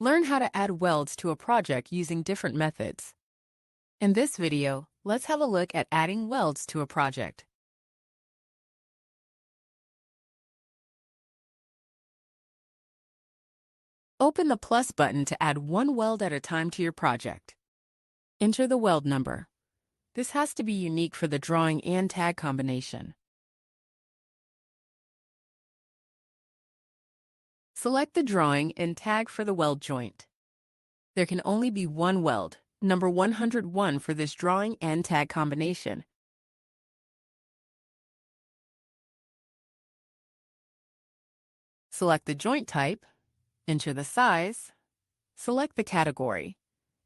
Learn how to add welds to a project using different methods. In this video, let's have a look at adding welds to a project. Open the plus button to add one weld at a time to your project. Enter the weld number. This has to be unique for the drawing and tag combination. Select the drawing and tag for the weld joint. There can only be one weld, number 101 for this drawing and tag combination. Select the joint type, enter the size, select the category,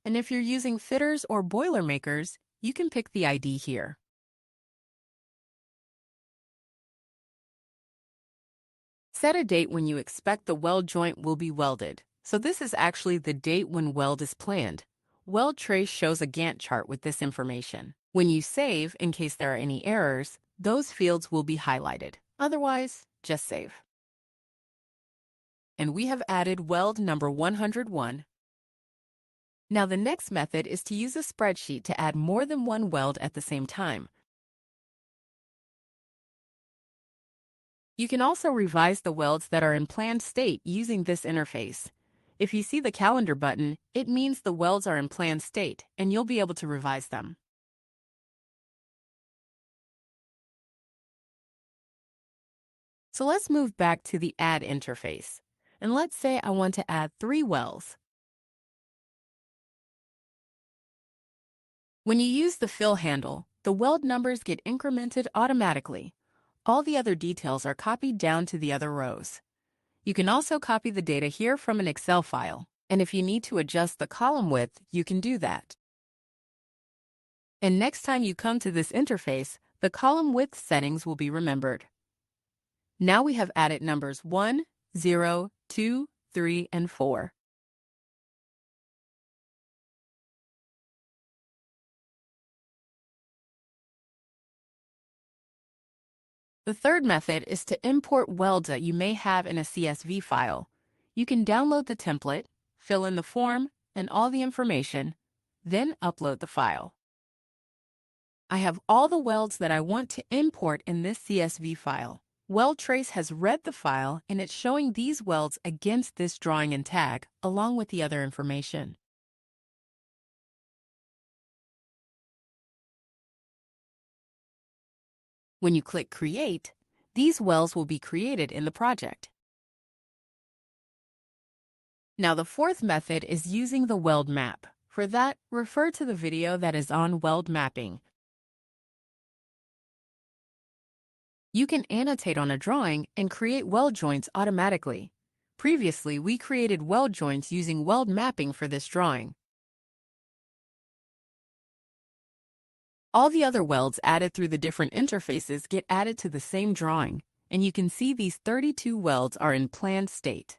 and if you're using fitters or boilermakers, you can pick the ID here. Set a date when you expect the weld joint will be welded. So this is actually the date when weld is planned. WeldTrace shows a Gantt chart with this information. When you save, in case there are any errors, those fields will be highlighted. Otherwise, just save. And we have added weld number 101. Now the next method is to use a spreadsheet to add more than one weld at the same time. You can also revise the welds that are in planned state using this interface. If you see the calendar button, it means the welds are in planned state, and you'll be able to revise them. So let's move back to the Add interface. And let's say I want to add 3 welds. When you use the fill handle, the weld numbers get incremented automatically. All the other details are copied down to the other rows. You can also copy the data here from an Excel file, and if you need to adjust the column width, you can do that. And next time you come to this interface, the column width settings will be remembered. Now we have added numbers 1, 0, 2, 3, and 4. The third method is to import welds that you may have in a CSV file. You can download the template, fill in the form and all the information, then upload the file. I have all the welds that I want to import in this CSV file. WeldTrace has read the file and it's showing these welds against this drawing and tag, along with the other information. When you click Create, these welds will be created in the project. Now the fourth method is using the weld map. For that, refer to the video that is on weld mapping. You can annotate on a drawing and create weld joints automatically. Previously, we created weld joints using weld mapping for this drawing. All the other welds added through the different interfaces get added to the same drawing, and you can see these 32 welds are in planned state.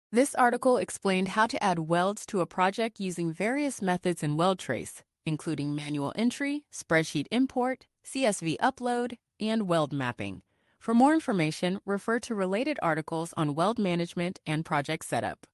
This article explained how to add welds to a project using various methods in WeldTrace, including manual entry, spreadsheet import, CSV upload, and weld mapping. For more information, refer to related articles on weld management and project setup.